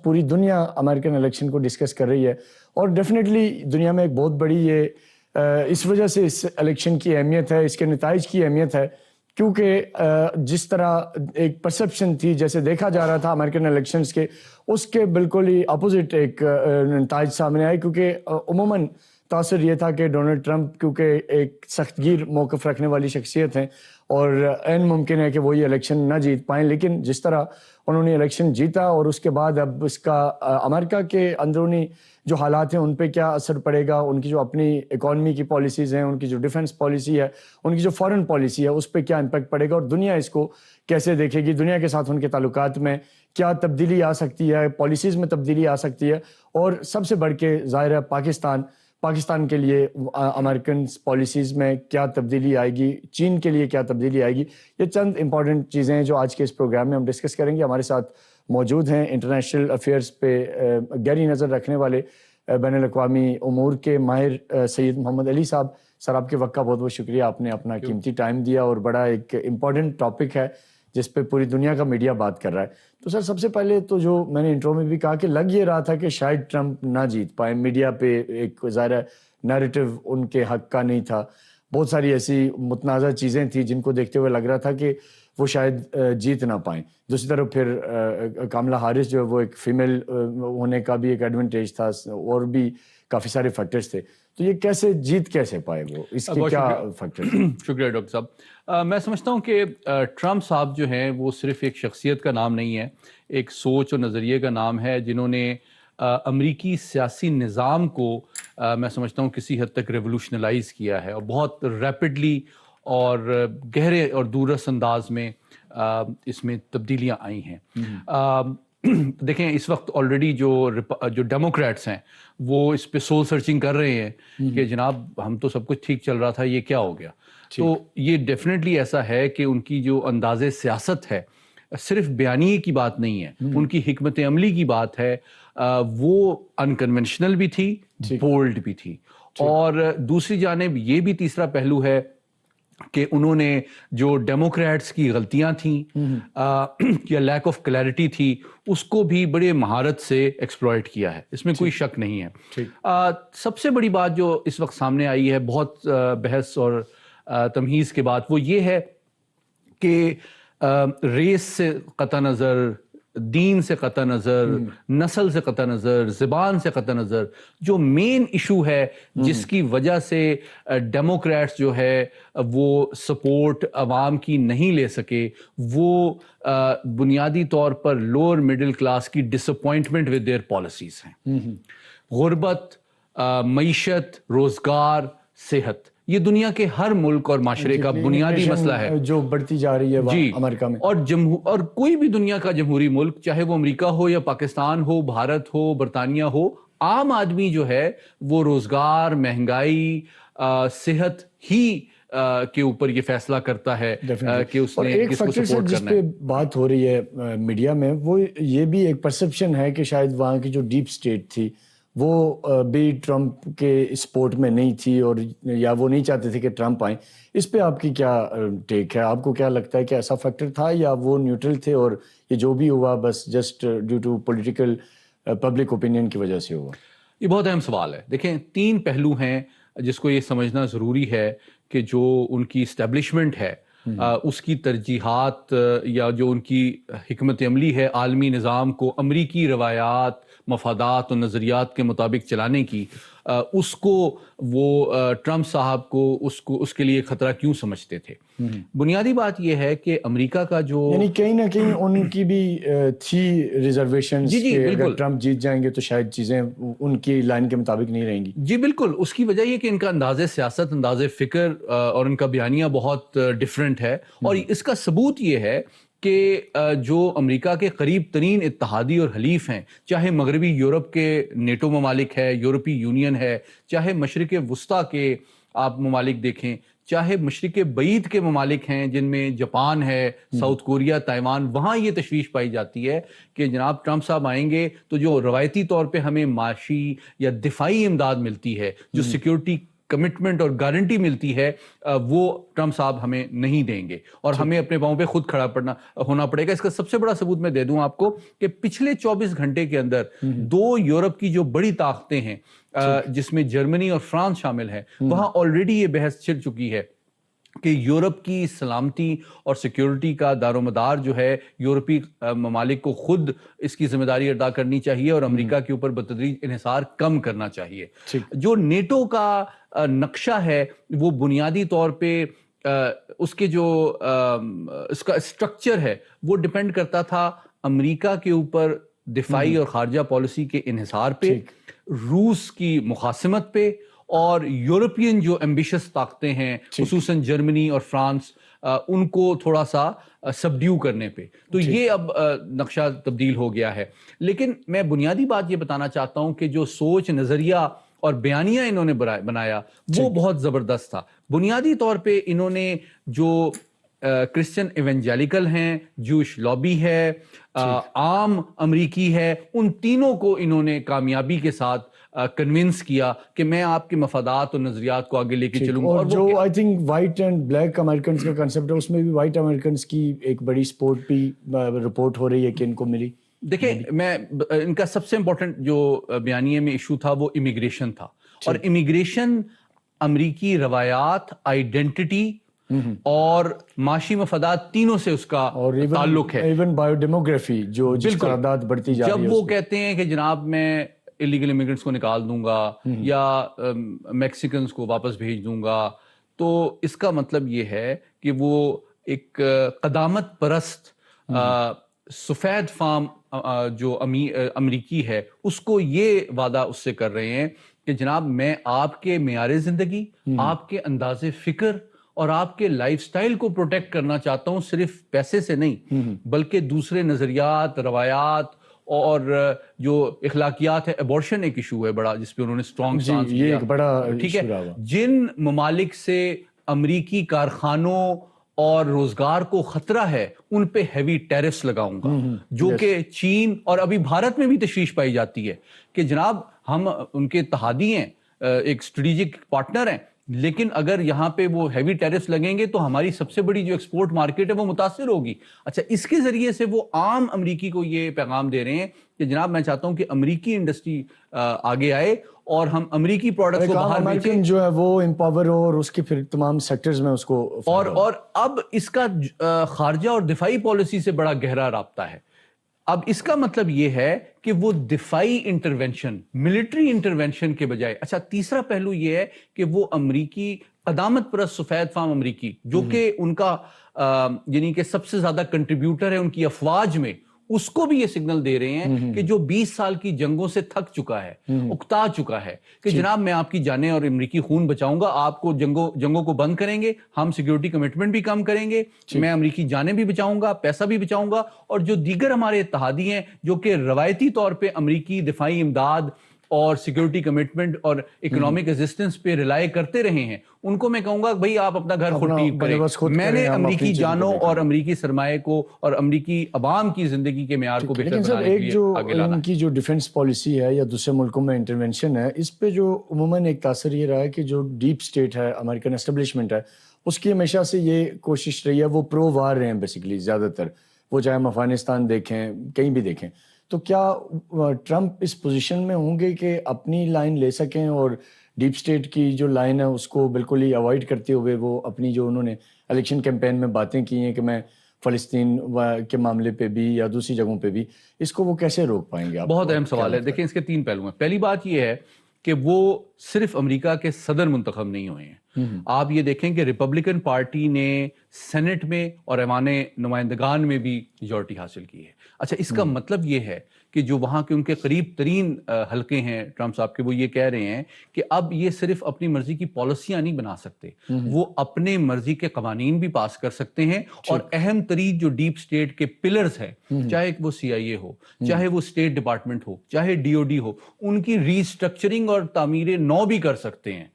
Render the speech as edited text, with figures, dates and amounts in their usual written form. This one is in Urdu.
پوری دنیا امریکن الیکشن کو ڈسکس کر رہی ہے، اور ڈیفینیٹلی دنیا میں ایک بہت بڑی یہ اس وجہ سے اس الیکشن کی اہمیت ہے، اس کے نتائج کی اہمیت ہے، کیونکہ جس طرح ایک پرسپشن تھی، جیسے دیکھا جا رہا تھا امریکن الیکشنز کے، اس کے بالکل ہی اپوزٹ ایک نتائج سامنے آئے، کیونکہ عموماً تاثر یہ تھا کہ ڈونلڈ ٹرمپ کیونکہ ایک سخت گیر موقف رکھنے والی شخصیت ہیں اور عین ممکن ہے کہ وہ یہ الیکشن نہ جیت پائیں، لیکن جس طرح انہوں نے الیکشن جیتا اور اس کے بعد اب اس کا امریکہ کے اندرونی جو حالات ہیں ان پہ کیا اثر پڑے گا، ان کی جو اپنی اکانومی کی پالیسیز ہیں، ان کی جو ڈیفنس پالیسی ہے، ان کی جو فارن پالیسی ہے، اس پہ کیا امپیکٹ پڑے گا اور دنیا اس کو کیسے دیکھے گی، دنیا کے ساتھ ان کے تعلقات میں کیا تبدیلی آ سکتی ہے، پالیسیز میں تبدیلی آ سکتی ہے، اور سب سے بڑھ کے ظاہر ہے پاکستان کے لیے امریکن پالیسیز میں کیا تبدیلی آئے گی، چین کے لیے کیا تبدیلی آئے گی۔ یہ چند امپورٹنٹ چیزیں ہیں جو آج کے اس پروگرام میں ہم ڈسکس کریں گے۔ ہمارے ساتھ موجود ہیں انٹرنیشنل افیئرز پہ گہری نظر رکھنے والے بین الاقوامی امور کے ماہر سید محمد علی صاحب۔ سر، آپ کے وقت کا بہت بہت شکریہ، آپ نے اپنا قیمتی ٹائم دیا، اور بڑا ایک امپورٹنٹ ٹاپک ہے جس پہ پوری دنیا کا میڈیا بات کر رہا ہے۔ تو سر، سب سے پہلے تو جو میں نے انٹرو میں بھی کہا کہ لگ یہ رہا تھا کہ شاید ٹرمپ نہ جیت پائے، میڈیا پہ ایک ظاہر نیریٹو ان کے حق کا نہیں تھا، بہت ساری ایسی متنازع چیزیں تھیں جن کو دیکھتے ہوئے لگ رہا تھا کہ وہ شاید جیت نہ پائیں۔ دوسری طرف پھر کاملا ہارس جو ہے وہ ایک فیمیل ہونے کا بھی ایک ایڈوانٹیج تھا، اور بھی کافی سارے فیکٹرز تھے، تو یہ جیت کیسے پائے، وہ اس کے کیا فیکٹر؟ شکریہ ڈاکٹر صاحب۔ میں سمجھتا ہوں کہ ٹرمپ صاحب جو ہیں وہ صرف ایک شخصیت کا نام نہیں ہے، ایک سوچ اور نظریے کا نام ہے، جنہوں نے امریکی سیاسی نظام کو میں سمجھتا ہوں کسی حد تک ریولوشنلائز کیا ہے، اور بہت ریپڈلی اور گہرے اور دوررس انداز میں اس میں تبدیلیاں آئی ہیں۔ دیکھیں، اس وقت آلریڈی جو ڈیموکریٹس ہیں وہ اس پہ سول سرچنگ کر رہے ہیں کہ جناب ہم تو سب کچھ ٹھیک چل رہا تھا، یہ کیا ہو گیا؟ تو یہ ڈیفینیٹلی ایسا ہے کہ ان کی جو انداز سیاست ہے صرف بیانیے کی بات نہیں ہے، ان کی حکمت عملی کی بات ہے، وہ انکنونشنل بھی تھی، بولڈ بھی تھی، اور دوسری جانب یہ بھی تیسرا پہلو ہے کہ انہوں نے جو ڈیموکریٹس کی غلطیاں تھیں یا لیک آف کلیئرٹی تھی، اس کو بھی بڑے مہارت سے ایکسپلوئٹ کیا ہے، اس میں کوئی شک نہیں ہے۔ سب سے بڑی بات جو اس وقت سامنے آئی ہے بہت بحث اور تمہیز کے بعد، وہ یہ ہے کہ ریس سے قطع نظر، دین سے قطع نظر، نسل سے قطع نظر، زبان سے قطع نظر، جو مین ایشو ہے جس کی وجہ سے ڈیموکریٹس جو ہے وہ سپورٹ عوام کی نہیں لے سکے، وہ بنیادی طور پر لوور مڈل کلاس کی ڈس اپوائنٹمنٹ ود دیئر پالیسیز ہیں۔ غربت، معیشت، روزگار، صحت، یہ دنیا کے ہر ملک اور معاشرے کا بنیادی مسئلہ ہے جو بڑھتی جا رہی ہے امریکہ میں، اور کوئی بھی دنیا کا جمہوری ملک، چاہے وہ امریکہ ہو یا پاکستان ہو، بھارت ہو، برطانیہ ہو، عام آدمی جو ہے وہ روزگار، مہنگائی، صحت ہی کے اوپر یہ فیصلہ کرتا ہے کہ اس نے کس کو سپورٹ کرنا ہے۔ جس پہ بات ہو رہی ہے میڈیا میں، وہ یہ بھی ایک پرسپشن ہے کہ شاید وہاں کی جو ڈیپ سٹیٹ تھی وہ بھی ٹرمپ کے سپورٹ میں نہیں تھی، اور یا وہ نہیں چاہتے تھے کہ ٹرمپ آئیں۔ اس پہ آپ کی کیا ٹیک ہے؟ آپ کو کیا لگتا ہے کہ ایسا فیکٹر تھا، یا وہ نیوٹرل تھے اور یہ جو بھی ہوا بس just due to political public opinion کی وجہ سے ہوا؟ یہ بہت اہم سوال ہے۔ دیکھیں، تین پہلو ہیں جس کو یہ سمجھنا ضروری ہے کہ جو ان کی اسٹیبلشمنٹ ہے اس کی ترجیحات یا جو ان کی حکمت عملی ہے عالمی نظام کو امریکی روایات، مفادات اور نظریات کے مطابق چلانے کی، اس کو وہ ٹرمپ صاحب کو اس کے لیے خطرہ کیوں سمجھتے تھے؟ بنیادی بات یہ ہے کہ امریکہ کا جو یعنی کہیں نہ کہیں ان کی بھی تھی ریزرویشنز کہ اگر ٹرمپ جیت جائیں گے تو شاید چیزیں ان کی لائن کے مطابق نہیں رہیں گی۔ جی بالکل، اس کی وجہ یہ کہ ان کا انداز سیاست، انداز فکر اور ان کا بیانیہ بہت ڈیفرنٹ ہے، اور اس کا ثبوت یہ ہے کہ جو امریکہ کے قریب ترین اتحادی اور حلیف ہیں، چاہے مغربی یورپ کے نیٹو ممالک ہے، یورپی یونین ہے، چاہے مشرق وسطیٰ کے آپ ممالک دیکھیں، چاہے مشرق بعید کے ممالک ہیں جن میں جاپان ہے، ساؤتھ کوریا، تائیوان، وہاں یہ تشویش پائی جاتی ہے کہ جناب ٹرمپ صاحب آئیں گے تو جو روایتی طور پہ ہمیں معاشی یا دفاعی امداد ملتی ہے، جو سیکیورٹی کمٹمنٹ اور گارنٹی ملتی ہے وہ ٹرمپ صاحب ہمیں نہیں دیں گے اور ہمیں اپنے پاؤں پہ خود کھڑا ہونا پڑے گا. اس کا سب سے بڑا ثبوت میں دے دوں آپ کو کہ پچھلے 24 گھنٹے کے اندر 2 یورپ کی جو بڑی طاقتیں ہیں جس میں جرمنی اور فرانس شامل ہے, وہاں آلریڈی یہ بحث چھڑ چکی ہے کہ یورپ کی سلامتی اور سیکیورٹی کا دار و مدار جو ہے یورپی ممالک کو خود اس کی ذمہ داری ادا کرنی چاہیے اور امریکہ کے اوپر بتدریج انحصار کم کرنا چاہیے. جو نیٹو کا نقشہ ہے وہ بنیادی طور پہ اس کے جو اس کا اسٹرکچر ہے وہ ڈیپینڈ کرتا تھا امریکہ کے اوپر دفاعی اور خارجہ پالیسی کے انحصار پہ, روس کی مخاصمت پہ, اور یورپین جو ایمبیشس طاقتیں ہیں خصوصاً جرمنی اور فرانس ان کو تھوڑا سا سبڈیو کرنے پہ. تو یہ اب نقشہ تبدیل ہو گیا ہے. لیکن میں بنیادی بات یہ بتانا چاہتا ہوں کہ جو سوچ, نظریہ اور بیانیہ انہوں نے بنایا وہ بہت زبردست تھا. بنیادی طور پہ انہوں نے جو کرسچن ایونجیلیکل ہیں, جوش لابی ہے, عام امریکی ہے, ان تینوں کو انہوں نے کامیابی کے ساتھ کنونس کیا کہ میں آپ کے مفادات اور نظریات کو آگے لے کے چلوں. اور جو I think white and black Americans کا کنسپٹ ہے اس میں بھی وائٹ امریکنز کی ایک بڑی سپورٹ بھی رپورٹ ہو رہی ہے کہ ان کو ملی. دیکھیں, میں ان کا سب سے امپورٹنٹ جو بیانیے میں ایشو تھا وہ امیگریشن تھا, اور امیگریشن امریکی روایات, آئیڈینٹی اور معاشی مفادات تینوں سے اس کا تعلق ہے. ایون بایو ڈیموگرافی جو جس کا تعداد بڑھتی جا رہی ہے, جب وہ کہتے ہیں کہ جناب میں الیگل امیگرنٹس کو نکال دوں گا یا میکسیکنز کو واپس بھیج دوں گا, تو اس کا مطلب یہ ہے کہ وہ ایک قدامت پرست سفید فام جو امریکی ہے اس کو یہ وعدہ اس سے کر رہے ہیں کہ جناب میں آپ کے معیار زندگی, آپ کے انداز فکر اور آپ کے لائف سٹائل کو پروٹیکٹ کرنا چاہتا ہوں, صرف پیسے سے نہیں بلکہ دوسرے نظریات, روایات اور جو اخلاقیات ہے. ایبورشن ایک ایشو ہے بڑا جس پہ انہوں نے اسٹرانگ سٹانس یہ لیا, ایک بڑا ٹھیک ہے. جن ممالک سے امریکی کارخانوں اور روزگار کو خطرہ ہے ان پہ ہیوی ٹیرفس لگاؤں گا, جو کہ چین اور ابھی بھارت میں بھی تشویش پائی جاتی ہے کہ جناب ہم ان کے اتحادی ہیں, ایک اسٹریٹجک پارٹنر ہیں, لیکن اگر یہاں پہ وہ ہیوی ٹیرفس لگیں گے تو ہماری سب سے بڑی جو ایکسپورٹ مارکیٹ ہے وہ متاثر ہوگی. اچھا, اس کے ذریعے سے وہ عام امریکی کو یہ پیغام دے رہے ہیں کہ جناب میں چاہتا ہوں کہ امریکی انڈسٹری آگے آئے اور ہم امریکی پروڈکٹس کو باہر بیچیں, جو ہے وہ امپاور ہو اور اس کے پھر تمام سیکٹرز میں اس کو اور اب اس کا خارجہ اور دفاعی پالیسی سے بڑا گہرا رابطہ ہے. اب اس کا مطلب یہ ہے کہ وہ دفاعی انٹرونشن, ملٹری انٹرونشن کے بجائے, اچھا تیسرا پہلو یہ ہے کہ وہ امریکی قدامت پرست سفید فام امریکی جو کہ ان کا یعنی کہ سب سے زیادہ کنٹریبیوٹر ہے ان کی افواج میں, اس کو بھی یہ سگنل دے رہے ہیں کہ جو 20 سال کی جنگوں سے تھک چکا ہے, اکتا چکا ہے کہ جناب میں آپ کی جانیں اور امریکی خون بچاؤں گا, آپ کو جنگوں کو بند کریں گے, ہم سیکیورٹی کمٹمنٹ بھی کم کریں گے, میں امریکی جانیں بھی بچاؤں گا, پیسہ بھی بچاؤں گا, اور جو دیگر ہمارے اتحادی ہیں جو کہ روایتی طور پہ امریکی دفاعی امداد اور سیکیورٹی کمٹمنٹ اور اکنامک ایگزسٹنس پہ ریلائی کرتے رہے ہیں, ان کو میں کہوں گا بھائی آپ اپنا گھر خود ٹھیک کریں. میں نے امریکی جانوں اور امریکی سرمایہ کو اور امریکی عوام کی زندگی کے معیار کو بہتر بنانے کے لیے آگے لانا ہے. ان کی جو ڈیفنس پالیسی ہے یا دوسرے ملکوں میں انٹرونشن ہے, اس پہ جو عموماً ایک تاثر یہ رہا ہے کہ جو ڈیپ اسٹیٹ ہے, امریکن اسٹیبلشمنٹ ہے, اس کی ہمیشہ سے یہ کوشش رہی ہے, وہ پرو وار رہے ہیں بیسیکلی زیادہ تر, وہ چاہے ہم افغانستان دیکھیں کہیں بھی دیکھیں. تو کیا ٹرمپ اس پوزیشن میں ہوں گے کہ اپنی لائن لے سکیں اور ڈیپ اسٹیٹ کی جو لائن ہے اس کو بالکل ہی اوائڈ کرتے ہوئے وہ اپنی جو انہوں نے الیکشن کیمپین میں باتیں کی ہیں کہ میں فلسطین کے معاملے پہ بھی یا دوسری جگہوں پہ بھی, اس کو وہ کیسے روک پائیں گے؟ بہت اہم سوال ہے. دیکھیں اس کے 3 پہلو ہیں. پہلی بات یہ ہے کہ وہ صرف امریکہ کے صدر منتخب نہیں ہوئے ہیں. آپ یہ دیکھیں کہ ریپبلکن پارٹی نے سینٹ میں اور ایوان نمائندگان میں بھی میجورٹی حاصل کی ہے. اچھا, اس کا مطلب یہ ہے کہ جو وہاں کے ان کے قریب ترین حلقے ہیں ٹرمپ صاحب کے, وہ یہ کہہ رہے ہیں کہ اب یہ صرف اپنی مرضی کی پالیسیاں نہیں بنا سکتے, وہ اپنے مرضی کے قوانین بھی پاس کر سکتے ہیں. اور اہم ترین جو ڈیپ اسٹیٹ کے پلرز ہیں, چاہے وہ CIA ہو, چاہے وہ اسٹیٹ ڈپارٹمنٹ ہو, چاہے DOD ہو, ان کی ری اسٹرکچرنگ اور تعمیر نو بھی کر سکتے ہیں.